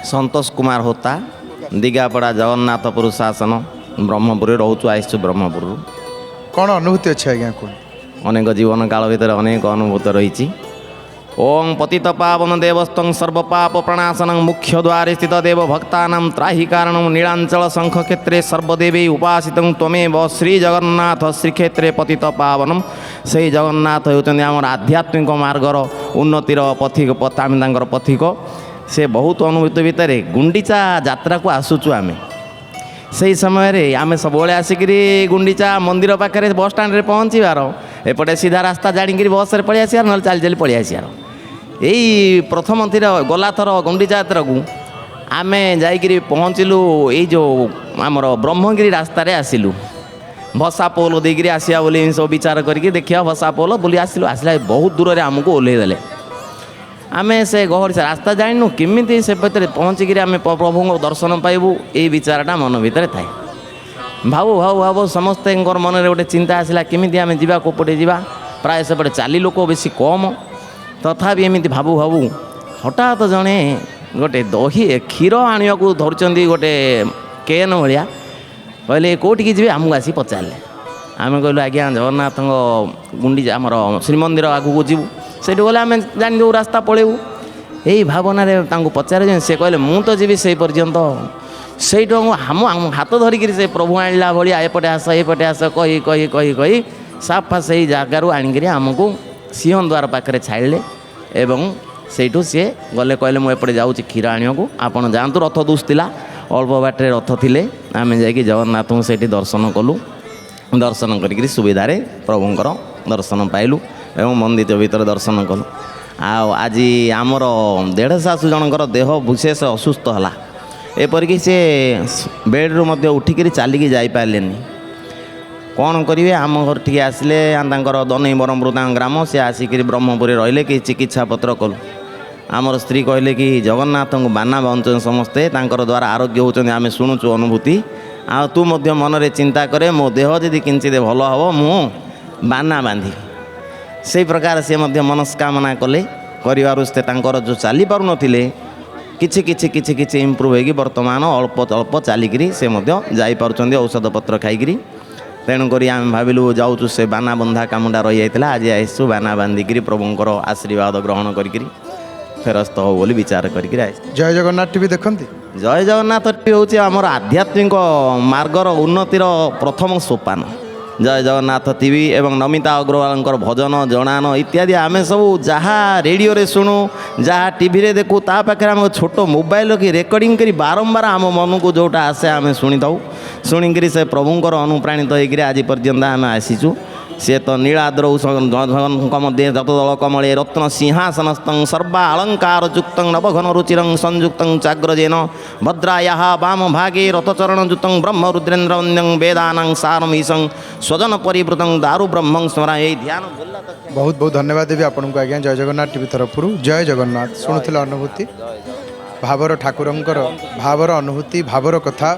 संतोष कुमार होता दिगापड़ा जगन्नाथपुर शासन ब्रह्मपुर रोचु आईसु ब्रह्मपुर कौन अनुभूति अच्छी आज्ञा कौन अनेक जीवन काल भर अनेक अनुभूत रही। ओं पतित पावन देवस्तं सर्वपाप प्रणाशनं मुख्य द्वारे स्थित देव भक्तानां त्राहि कारणं नीलांचल शंख क्षेत्रे सर्वदेवी उपासितं त्वमेव श्री जगन्नाथ श्रीक्षेत्रे पतित पावनम से जगन्नाथ होउछन्ति आमर आध्यात्मिक मार्गर उन्नतिर पथिक पतामितांकर पथिक से बहुत अनुभूति भितर गुंडीचा यात्रा को आसुचु आमे से समय आम सब आसिकी गुंडीचा मंदिर पाखे बस स्टाण्ड रे पहुँचार एपटे सीधा रास्ता जाणी बस रे पलि आसार ना चली चली पलि आसार यही प्रथम थी गला थर गुंडीचा यात्रा को आम जाइए पहुँचलु ये जो आमर ब्रह्मगिरी रास्तार आसलु भसा पोल देकर आसिया बोली सब विचार करके देखिए भसा पोल बोली आसलु आसला बहुत दूर से आमको ओह्लैदेले आम से गहरी से रास्ता जाणु केमी से पहुँचिक आम प्रभु दर्शन पाइबू ये विचारटा मन भितर थाए भावु भावु भाव समस्त मन में गोटे चिंता आसला केमी आम जा कोपटे जा प्राय सेपटे चाली लोक बेसी कम तथापि एमती भावु भावु हठात जड़े गोटे दही क्षीर आने को धरती गोटे केन भाया कहले कौटिकी जी आमको आसी पचारे आम कहलु आज्ञा जगन्नाथ गुंडी आमर श्रीमंदिर आगू जीवु से गले आम जान जो रास्ता पलैबू यही भावना पचारे से कहले मु तो जी से पर्यंत से हम हाथ धरिकी से प्रभु आणला भाया एपटे आस कही कही कही कही साफा से जगार आणिक आमको सिंहद्वार पाखे छाड़े एवं सेठू सी गले कहले मुझे जाऊँगी क्षीर आने को आपड़ जातु रथ दुसला अल्प बाटे रथ थे आम जा जगन्नाथ को सेठी दर्शन कलु दर्शन कर सुविधार प्रभुंर दर्शन पाइलु एवं मंदिर भीतर दर्शन कलु आज आमर देढ़ सासु जनकर देह विशेष असुस्थ है एपरिक सी बेड्रु उठिक चलिकी जापारे कौन करेंगे आम घर टी आसिले दनई ब्रह्मपुर ग्राम से आसिक ब्रह्मपुर रहिले कि चिकित्सा पत्र कलु आमर स्त्री कहले कि जगन्नाथ को बाना बांधुन समस्ते द्वारा आरोग्य होती आम शुणुचु अनुभूति आ तू मन में चिंता करे मो देह जदि किंचित भल हम मु बाना बांधि से प्रकार सी मनस्कामना कले कर जो चली पार नथिले किछि किछि किछि किछि इम्प्रूव होगी वर्तमान अल्प अल्प चलिकी से जापे औषध पत्र खाई तेणुक आम भाविलु जाऊँ से बाना बंधा कामटा रही जाता आज आसु बाना बांधिकी प्रभुंर आशीर्वाद ग्रहण करी फेरस्त हो बोली विचार करके जय जगन्नाथ टीवी देखती जय जगन्नाथ टीवी हूँ आमर आध्यात्मिक मार्गर उन्नतिर प्रथम सोपान जय जगन्नाथ टीवी एवं नमिता अग्रवाल भजन जनान इत्यादि आम सब जहाँ रेडियो रे शुणु जहाँ टीवी रे देखू ता पाखे आम छोट मोबाइल की रेकर्डिंग करी बारंबार आम मन को जोटा आसे आम शुणी था शुणिकी से प्रभुंर अनुप्राणित होकर आज पर्यंत आम आसीचु सी तो नीलाद्रौ मध्य जतदल कमले रत्न सिंहासनस्थ सर्वा अलंकार युक्त नवघन रुचिर संयुक्त चाग्रजेन भद्राया वाम भागे रथचरणयुत ब्रह्म रुद्रेन्द्र वंद्यं वेदानां सारमीशं स्वजन परिवृत दारु ब्रह्म स्मरा यही ध्यान बहुत बहुत धन्यवाद देवी आपको आज्ञा जय जगन्नाथ टीवी तरफ जय जगन्नाथ शुणुले अनुभूति भावर ठाकुरंकर भावर अनुभूति भावर कथा